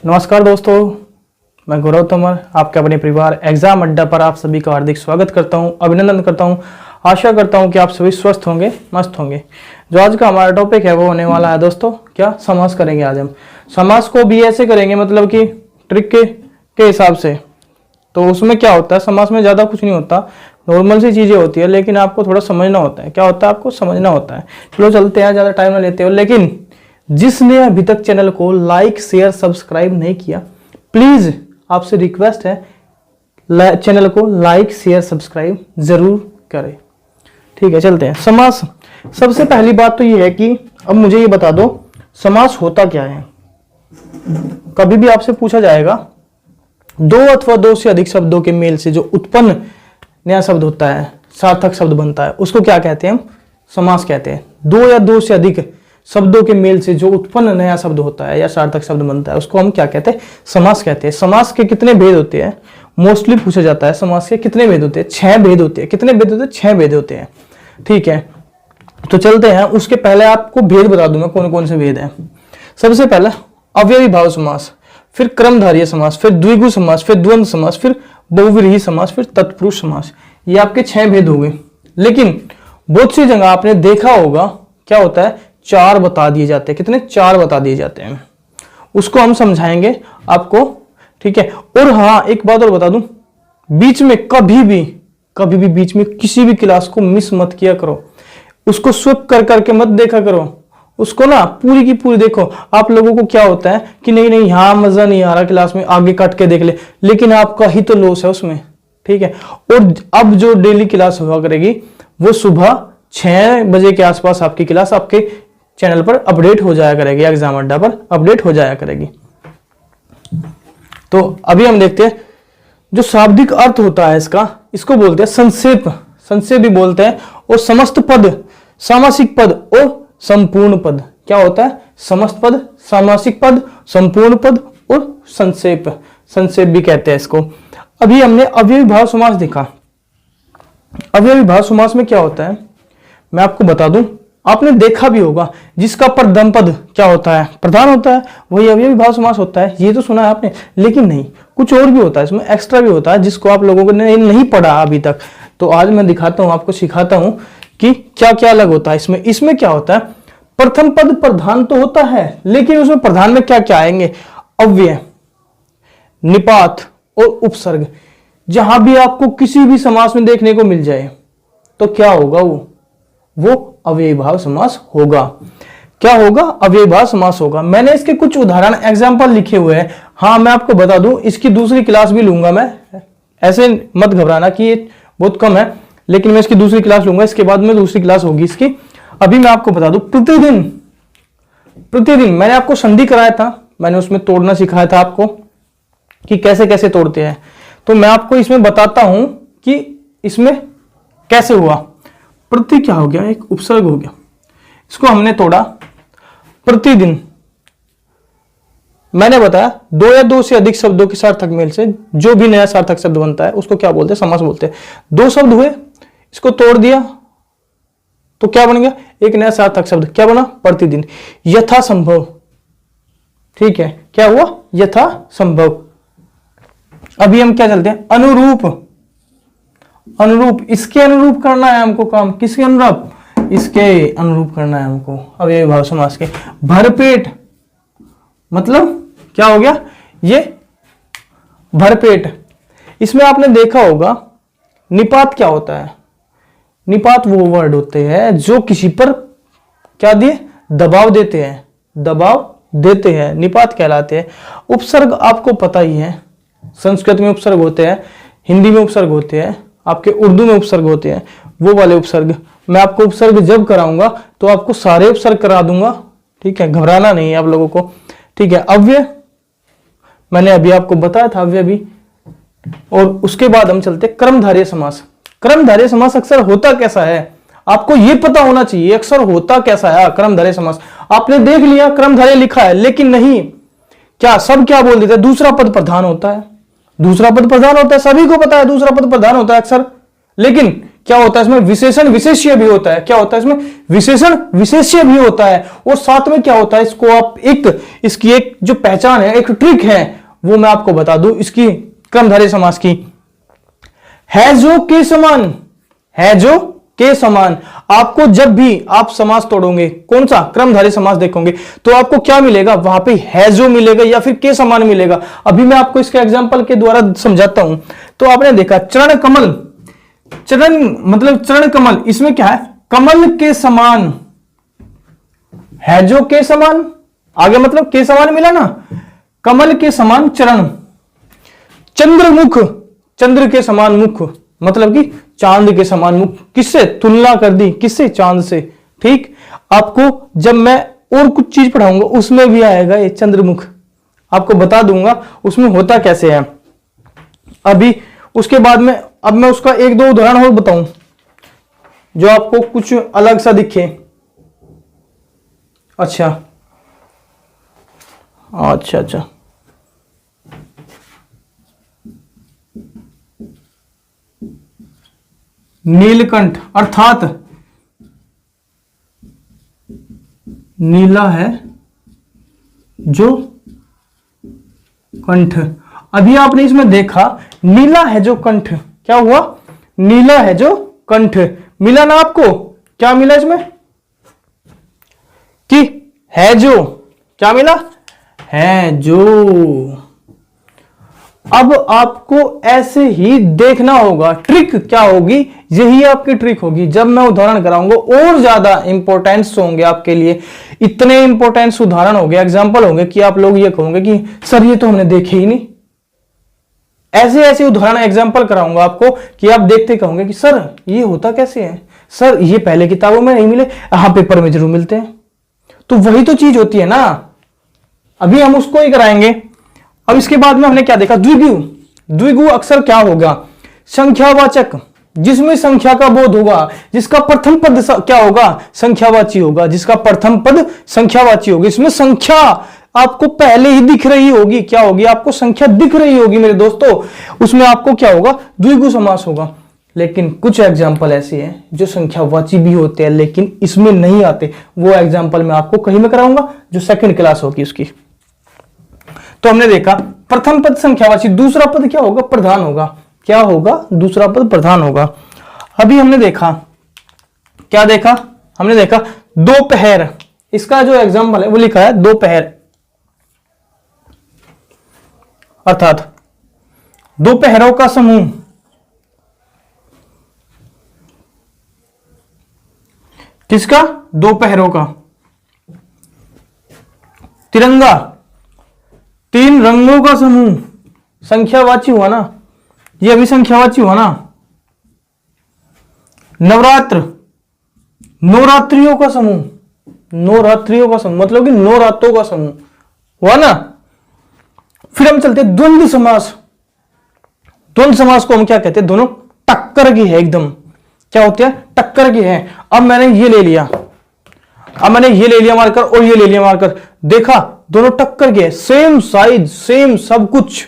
नमस्कार दोस्तों, मैं गौरव तोमर आपके अपने परिवार एग्जाम अड्डा पर आप सभी का हार्दिक स्वागत करता हूं, अभिनंदन करता हूं। आशा करता हूं कि आप सभी स्वस्थ होंगे, मस्त होंगे। जो आज का हमारा टॉपिक है वो होने वाला है दोस्तों, क्या समास करेंगे आज हम। समास को भी ऐसे करेंगे, मतलब कि ट्रिक के हिसाब से। तो उसमें क्या होता है, समास में ज़्यादा कुछ नहीं होता, नॉर्मल सी चीज़ें होती है, लेकिन आपको थोड़ा समझना होता है। क्या होता है, आपको समझना होता है। चलो चलते हैं, ज़्यादा टाइम ना लेते हो। लेकिन जिसने अभी तक चैनल को लाइक शेयर सब्सक्राइब नहीं किया, प्लीज आपसे रिक्वेस्ट है चैनल को लाइक शेयर सब्सक्राइब जरूर करें। ठीक है, चलते हैं। समास, सबसे पहली बात तो ये है कि अब मुझे ये बता दो समास होता क्या है। कभी भी आपसे पूछा जाएगा दो अथवा दो से अधिक शब्दों के मेल से जो उत्पन्न नया शब्द होता है, सार्थक शब्द बनता है, उसको क्या कहते हैं हम? समास कहते हैं। दो या दो से अधिक शब्दों के मेल से जो उत्पन्न नया शब्द होता है या सार्थक शब्द बनता है, उसको हम क्या कहते हैं? समास कहते हैं। समास के कितने भेद होते हैं? मोस्टली पूछा जाता है समास के कितने भेद होते हैं? 6 भेद होते हैं। कितने भेद होते हैं? 6 भेद होते हैं। ठीक है, तो चलते हैं। उसके पहले आपको भेद बता दूंगा कौन कौन से भेद हैं। सबसे पहले अव्ययी भाव समास, फिर क्रमधारय समास, फिर द्विगु समास, फिर द्वंद्व समास, फिर बहुव्रीहि समास, फिर तत्पुरुष समास। ये आपके 6 भेद हो गए। लेकिन बहुत सी जगह आपने देखा होगा क्या होता है, 4 बता दिए जाते हैं। कितने? 4 बता दिए जाते हैं। उसको हम समझाएंगे आपको। ठीक है, और हाँ एक बात और बता दूं, बीच में कभी भी बीच में किसी भी क्लास को मिस मत किया करो। उसको स्विप कर करके मत देखा करो। उसको ना पूरी की पूरी देखो। आप लोगों को क्या होता है कि नहीं यहाँ मजा नहीं आ रहा क्लास में, आगे कट के देख ले, लेकिन आपका ही तो लॉस है उसमें। ठीक है, और अब जो डेली क्लास हुआ करेगी वो सुबह 6 बजे के आसपास आपकी क्लास आपके चैनल पर अपडेट हो जाया करेगी, एग्जाम अड्डा पर अपडेट हो जाया करेगी। तो अभी हम देखते हैं जो शाब्दिक अर्थ होता है इसका, इसको बोलते हैं संक्षेप। संक्षेप भी बोलते हैं। और समस्त पद, सामासिक पद और संपूर्ण पद। क्या होता है? समस्त पद, सामासिक पद, संपूर्ण पद और संक्षेप। संक्षेप भी कहते हैं इसको। अभी हमने अव्ययी भाव समास देखा। अव्ययी भाव समास में क्या होता है मैं आपको बता दूं, आपने देखा भी होगा, जिसका प्रथम पद क्या होता है? प्रधान होता है, वही अव्ययी भाव समास होता है। ये तो सुना है आपने, लेकिन नहीं, कुछ और भी होता है इसमें, एक्स्ट्रा भी होता है, जिसको आप लोगों ने नहीं पढ़ा अभी तक। तो आज मैं दिखाता हूं, आपको सिखाता हूं कि क्या क्या अलग होता है इसमें। इसमें क्या होता है, प्रथम पद प्रधान तो होता है, लेकिन उसमें प्रधान में क्या क्या आएंगे? अव्यय, निपात और उपसर्ग। जहां भी आपको किसी भी समास में देखने को मिल जाए तो क्या होगा? वो अव्ययी भाव समास होगा। क्या होगा? अव्ययी भाव समास होगा। मैंने इसके कुछ उदाहरण एग्जांपल लिखे हुए हैं। हाँ, मैं आपको बता दूं, इसकी दूसरी क्लास भी लूंगा मैं। ऐसे मत घबराना कि ये बहुत कम है, लेकिन मैं इसकी दूसरी क्लास लूंगा। इसके बाद में दूसरी क्लास होगी इसकी। अभी मैं आपको बता दूं, प्रतिदिन मैंने आपको संधि कराया था, मैंने उसमें तोड़ना सिखाया था आपको कि कैसे कैसे तोड़ते हैं। तो मैं आपको इसमें बताता हूं कि इसमें कैसे हुआ। प्रति क्या हो गया? एक उपसर्ग हो गया, इसको हमने तोड़ा। प्रतिदिन मैंने बताया 2 या 2 से अधिक शब्दों के सार्थक मेल से जो भी नया सार्थक शब्द बनता है उसको क्या बोलते हैं? समास बोलते हैं। 2 शब्द हुए, इसको तोड़ दिया तो क्या बन गया? एक नया सार्थक शब्द। क्या बना? प्रतिदिन। यथासंभव। ठीक है, क्या हुआ? यथासंभव। अभी हम क्या चलते हैं? अनुरूप। अनुरूप, इसके अनुरूप करना है हमको काम। किसके अनुरूप? इसके अनुरूप करना है हमको, अव्ययी भाव समास के। भरपेट, मतलब क्या हो गया? ये भरपेट। इसमें आपने देखा होगा निपात क्या होता है? निपात वो वर्ड होते हैं जो किसी पर क्या दिए? दबाव देते हैं, दबाव देते हैं, निपात कहलाते हैं। उपसर्ग आपको पता ही है, संस्कृत में उपसर्ग होते हैं, हिंदी में उपसर्ग होते हैं, आपके उर्दू में उपसर्ग होते हैं। वो वाले उपसर्ग मैं आपको उपसर्ग जब कराऊंगा तो आपको सारे उपसर्ग करा दूंगा। ठीक है, घबराना नहीं है आप लोगों को। ठीक है, अव्यय मैंने अभी आपको बताया था, अव्यय भी। और उसके बाद हम चलते क्रमधारय समास। क्रमधारय समास अक्सर होता कैसा है आपको ये पता होना चाहिए, अक्सर होता कैसा है क्रमधारय समास। आपने देख लिया क्रमधारय लिखा है, लेकिन नहीं, क्या सब क्या बोल देते हैं? दूसरा पद प्रधान होता है। दूसरा पद प्रधान होता है, सभी को पता है दूसरा पद प्रधान होता है अक्सर। लेकिन क्या होता है इसमें विशेषण विशेष्य भी होता है। क्या होता है इसमें विशेषण विशेष्य भी होता है। और साथ में क्या होता है, इसको आप इसकी एक जो पहचान है, एक ट्रिक है, वो मैं आपको बता दूं इसकी क्रमधारय समास की। है जो के समान, है जो के समान। आपको जब भी आप समास तोड़ोगे, कौन सा क्रमधारय समास देखोगे, तो आपको क्या मिलेगा, वहां पे है जो मिलेगा या फिर के समान मिलेगा। अभी मैं आपको इसके एग्जांपल के द्वारा समझाता हूं। तो आपने देखा चरण कमल, चरण मतलब चरण कमल, इसमें क्या है, कमल के समान, है जो के समान, आगे मतलब के समान मिला ना, कमल के समान चरण। चंद्रमुख, चंद्र के समान मुख, मतलब कि चांद के समान मुख। किससे तुलना कर दी, किससे, चांद से। ठीक, आपको जब मैं और कुछ चीज पढ़ाऊंगा उसमें भी आएगा ये चंद्रमुख, आपको बता दूंगा उसमें होता कैसे है। अभी उसके बाद में अब मैं उसका एक दो उदाहरण और बताऊं जो आपको कुछ अलग सा दिखे। अच्छा अच्छा अच्छा, नीलकंठ अर्थात नीला है जो कंठ। अभी आपने इसमें देखा नीला है जो कंठ, क्या हुआ, नीला है जो कंठ मिला ना आपको। क्या मिला इसमें कि है जो, क्या मिला, है जो। अब आपको ऐसे ही देखना होगा, ट्रिक क्या होगी, यही आपकी ट्रिक होगी। जब मैं उदाहरण कराऊंगा और ज्यादा इंपॉर्टेंस होंगे आपके लिए, इतने इंपॉर्टेंस उदाहरण होंगे, एग्जांपल होंगे कि आप लोग ये कहोगे कि सर ये तो हमने देखे ही नहीं। ऐसे ऐसे उदाहरण एग्जांपल कराऊंगा आपको कि आप देखते कहोगे कि सर ये होता कैसे है, सर ये पहले किताबों में नहीं मिले, यहां पेपर में जरूर मिलते हैं। तो वही तो चीज होती है ना, अभी हम उसको ही कराएंगे। अब इसके बाद में हमने क्या देखा, द्विगु। द्विगु अक्सर क्या होगा, संख्यावाचक, जिसमें संख्या का बोध होगा, जिसका प्रथम पद क्या होगा, संख्यावाची होगा, जिसका प्रथम पद संख्यावाची होगा। इसमें संख्या आपको पहले ही दिख रही होगी, क्या होगी, आपको संख्या दिख रही होगी मेरे दोस्तों, उसमें आपको क्या होगा, द्विगु समास होगा। लेकिन कुछ एग्जाम्पल ऐसे हैं जो संख्यावाची भी होते हैं लेकिन इसमें नहीं आते, वो एग्जाम्पल मैं आपको कहीं में कराऊंगा जो सेकंड क्लास होगी उसकी। तो हमने देखा प्रथम पद संख्यावाची, दूसरा पद क्या होगा, प्रधान होगा। क्या होगा, दूसरा पद प्रधान होगा। अभी हमने देखा, क्या देखा, हमने देखा दोपहर, इसका जो एग्जाम्पल है वो लिखा है दोपहर, अर्थात दोपहरों का समूह। किसका, दोपहरों का। तिरंगा, तीन रंगों का समूह, संख्यावाची हुआ ना, ये भी संख्यावाची हुआ ना। नवरात्र, नवरात्रियों का समूह, नवरात्रियों का समूह मतलब कि नौ रातों का समूह हुआ ना। फिर हम चलते द्वंद्व समास। द्वंद्व समास को हम क्या कहते हैं, दोनों टक्कर की है एकदम, क्या होती है, टक्कर की है। अब मैंने ये ले लिया, अब मैंने ये ले लिया मार्कर और ये ले लिया मार्कर, देखा दोनों टक्कर के, सेम साइज सेम सब कुछ,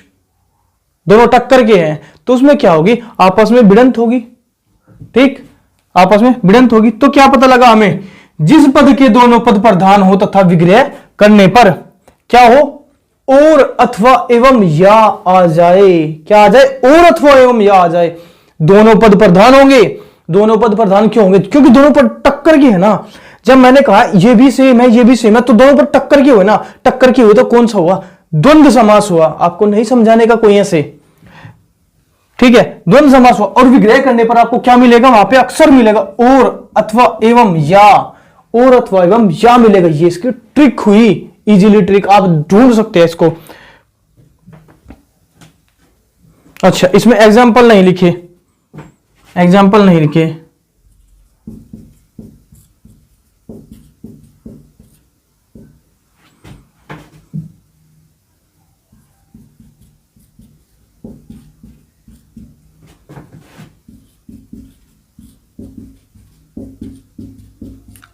दोनों टक्कर के हैं, तो उसमें क्या होगी, आपस में भिड़ंत होगी। ठीक, आपस में भिड़ंत होगी। तो क्या पता लगा हमें, जिस पद के दोनों पद प्रधान हो तथा विग्रह करने पर क्या हो, और अथवा एवं या आ जाए। क्या आ जाए, और अथवा एवं या आ जाए। दोनों पद प्रधान होंगे, दोनों पद प्रधान क्यों होंगे, क्योंकि दोनों पद टक्कर के है ना। जब मैंने कहा ये भी सेम है ये भी सेम है, तो दोनों पद टक्कर के हुए ना, टक्कर के हुए तो कौन सा हुआ, द्वंद्व समास हुआ। आपको नहीं समझाने का कोई ऐसे, ठीक है, द्वंद्व समास हुआ। और विग्रह करने पर आपको क्या मिलेगा, वहां पे अक्षर मिलेगा, और अथवा एवं या, और अथवा एवं या मिलेगा। ये इसकी ट्रिक हुई, इजीली ट्रिक, आप ढूंढ सकते हैं इसको। अच्छा, इसमें एग्जाम्पल नहीं लिखे, एग्जाम्पल नहीं लिखे।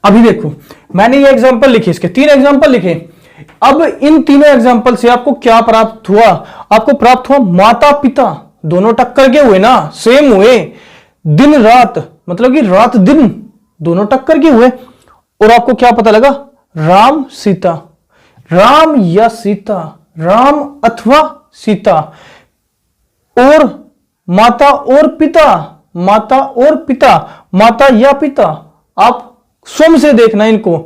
अभी देखो मैंने ये एग्जांपल लिखे, इसके 3 एग्जांपल लिखे। अब इन तीनों एग्जांपल से आपको क्या प्राप्त हुआ, आपको प्राप्त हुआ माता पिता दोनों टक्कर के हुए ना, सेम हुए। दिन रात मतलब कि रात दिन दोनों टक्कर के हुए। और आपको क्या पता लगा? राम सीता, राम या सीता, राम अथवा सीता, और माता और पिता, माता और पिता, माता या पिता। आप स्वयं से देखना, इनको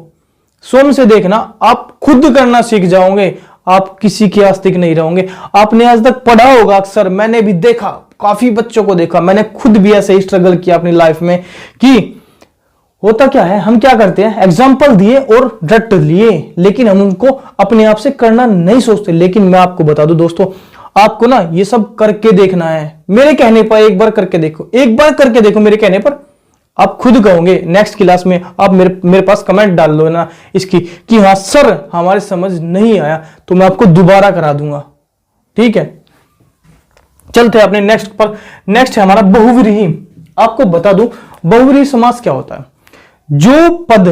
स्वयं से देखना, आप खुद करना सीख जाओगे, आप किसी के आस्तिक नहीं रहोगे। आपने आज तक पढ़ा होगा अक्सर, मैंने भी देखा, काफी बच्चों को देखा, मैंने खुद भी ऐसे ही स्ट्रगल किया अपनी लाइफ में कि होता क्या है, हम क्या करते हैं, एग्जाम्पल दिए और रट लिए, लेकिन हम उनको अपने आप से करना नहीं सोचते। लेकिन मैं आपको बता दूं दोस्तों, आपको ना ये सब करके देखना है, मेरे कहने पर एक बार करके देखो, एक बार करके देखो मेरे कहने पर, आप खुद कहोगे नेक्स्ट क्लास में, आप मेरे पास कमेंट डाल दो ना इसकी कि हाँ सर हमारे समझ नहीं आया, तो मैं आपको दोबारा करा दूंगा। ठीक है, चलते हैं अपने नेक्स्ट पर। नेक्स्ट है हमारा बहुव्रीहि। आपको बता दूं बहुव्रीहि समास क्या होता है। जो पद,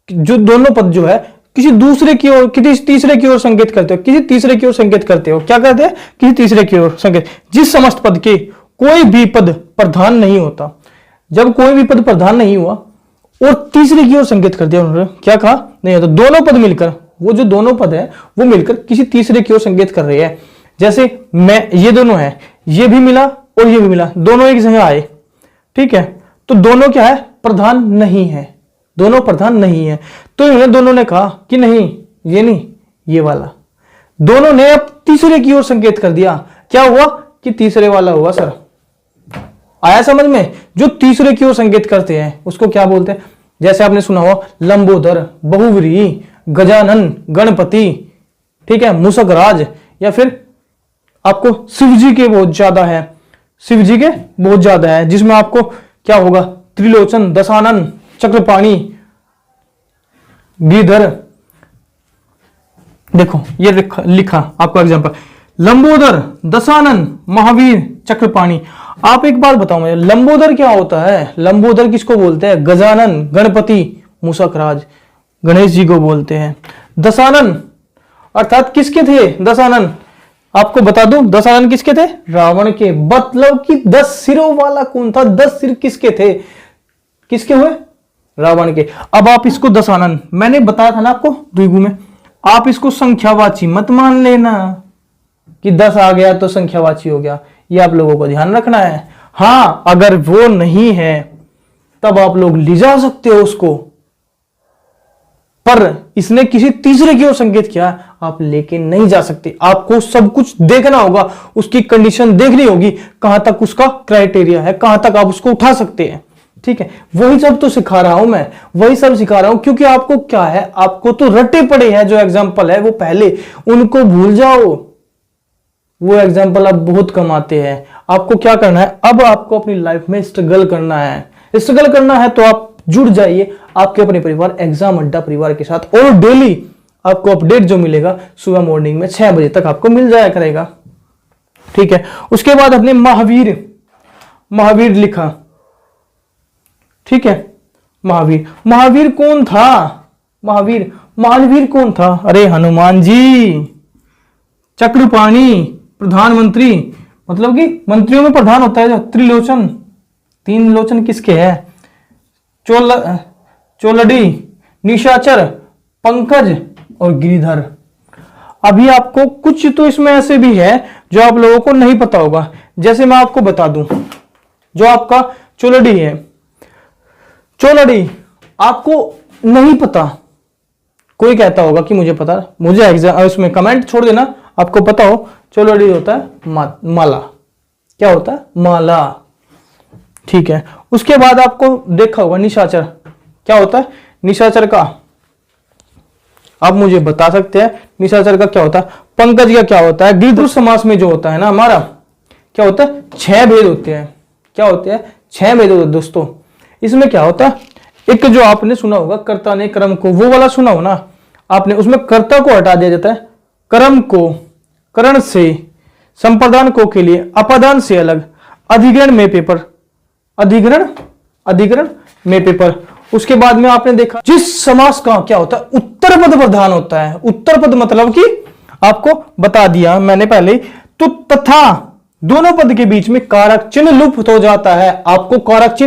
जो दोनों पद जो है किसी दूसरे की ओर, किसी तीसरे की ओर संकेत करते हो, किसी तीसरे की ओर संकेत करते हो, क्या करते हैं, किसी तीसरे की ओर संकेत। जिस समस्त पद के कोई भी पद प्रधान नहीं होता, जब कोई भी पद प्रधान नहीं हुआ और तीसरे की ओर संकेत कर दिया, उन्होंने क्या कहा, नहीं होता, दोनों पद मिलकर, वो जो दोनों पद है वो मिलकर किसी तीसरे की ओर संकेत कर रहे हैं। जैसे मैं, ये दोनों है, ये भी मिला और ये भी मिला, दोनों एक जगह आए, ठीक है, तो दोनों क्या है, प्रधान नहीं है, दोनों प्रधान नहीं है। तो इन्होंने दोनों ने कहा कि नहीं, ये नहीं, ये वाला, दोनों ने अब तीसरे की ओर संकेत कर दिया। क्या हुआ कि तीसरे वाला हुआ। सर आया समझ में? जो तीसरे की ओर संकेत करते हैं उसको क्या बोलते हैं? जैसे आपने सुना हुआ लंबोदर, बहुव्रीहि, गजानन, गणपति, ठीक है, मूषकराज, या फिर आपको शिव जी के बहुत ज्यादा है, शिव जी के बहुत ज्यादा है, जिसमें आपको क्या होगा, त्रिलोचन, दशानन, चक्रपाणी, गिरधर। देखो ये लिखा आपको एग्जांपल, लंबोदर, दशानन, महावीर, चक्रपाणी। आप एक बात बताओ मुझे, लंबोदर क्या होता है? लंबोदर किसको बोलते हैं? गजानन, गणपति, मूषकराज, गणेश जी को बोलते हैं। दशानन अर्थात किसके थे दशानन? आपको बता दूं, दशानन किसके थे? रावण के। मतलब कि 10 सिरों वाला कौन था? 10 सिर किसके थे? किसके हुए? रावण के। अब आप इसको दशानन, मैंने बताया था ना आपको द्विगु में, आप इसको संख्यावाची मत मान लेना कि 10 आ गया तो संख्यावाची हो गया, ये आप लोगों को ध्यान रखना है। हां, अगर वो नहीं है तब आप लोग ले जा सकते हो उसको, पर इसने किसी तीसरे की ओर संकेत किया, आप लेके नहीं जा सकते। आपको सब कुछ देखना होगा, उसकी कंडीशन देखनी होगी, कहां तक उसका क्राइटेरिया है, कहां तक आप उसको उठा सकते हैं। ठीक है, वही सब तो सिखा रहा हूं मैं, वही सब सिखा रहा हूं, क्योंकि आपको क्या है, आपको तो रटे पड़े हैं, जो एग्जाम्पल है वो पहले, उनको भूल जाओ। वो एग्जाम्पल आप बहुत कम आते हैं। आपको क्या करना है, अब आपको अपनी लाइफ में स्ट्रगल करना है। स्ट्रगल करना है तो आप जुड़ जाइए आपके अपने परिवार एग्जाम अड्डा परिवार के साथ, और डेली आपको अपडेट जो मिलेगा सुबह मॉर्निंग में 6 बजे तक आपको मिल जाया करेगा। ठीक है, उसके बाद अपने महावीर, महावीर लिखा, ठीक है, महावीर, महावीर कौन था? महावीर, महावीर कौन था? अरे हनुमान जी, चक्रपाणी, प्रधानमंत्री, मतलब कि मंत्रियों में प्रधान होता है जो, त्रिलोचन, 3 लोचन किसके हैं? चोलड़ी, निशाचर, पंकज और गिरिधर। अभी आपको कुछ तो इसमें ऐसे भी है जो आप लोगों को नहीं पता होगा। जैसे मैं आपको बता दूं, जो आपका चोलड़ी है, चोलड़ी आपको नहीं पता, कोई कहता होगा कि मुझे पता, मुझे एग्जाम इसमें कमेंट छोड़ देना आपको पता हो। चोलड़ी होता है माला, क्या होता है? माला। ठीक है, उसके बाद आपको देखा होगा निशाचर, क्या होता है? निशाचर का आप मुझे बता सकते हैं निशाचर का क्या होता है? पंकज का क्या होता है? गिरधर समास में जो होता है ना हमारा, क्या होता है? 6 भेद होते हैं। क्या होते हैं? 6 भेद होते हैं दोस्तों। इसमें क्या होता है? एक जो आपने सुना होगा, कर्ता ने कर्म को, वो वाला सुना हो ना आपने, उसमें कर्ता को हटा दिया जाता है, कर्म को करण से, संप्रदान को के लिए अपादान से अलग, अधिग्रहण में पेपर, अधिग्रहण में पेपर। उसके बाद में आपने देखा जिस समास का क्या होता है? उत्तर पद प्रधान होता है। उत्तर पद मतलब कि आपको बता दिया मैंने पहले, तो तथा दोनों पद के बीच में कारक चिन्ह लुप्त हो जाता है। आपको कारक चिन्ह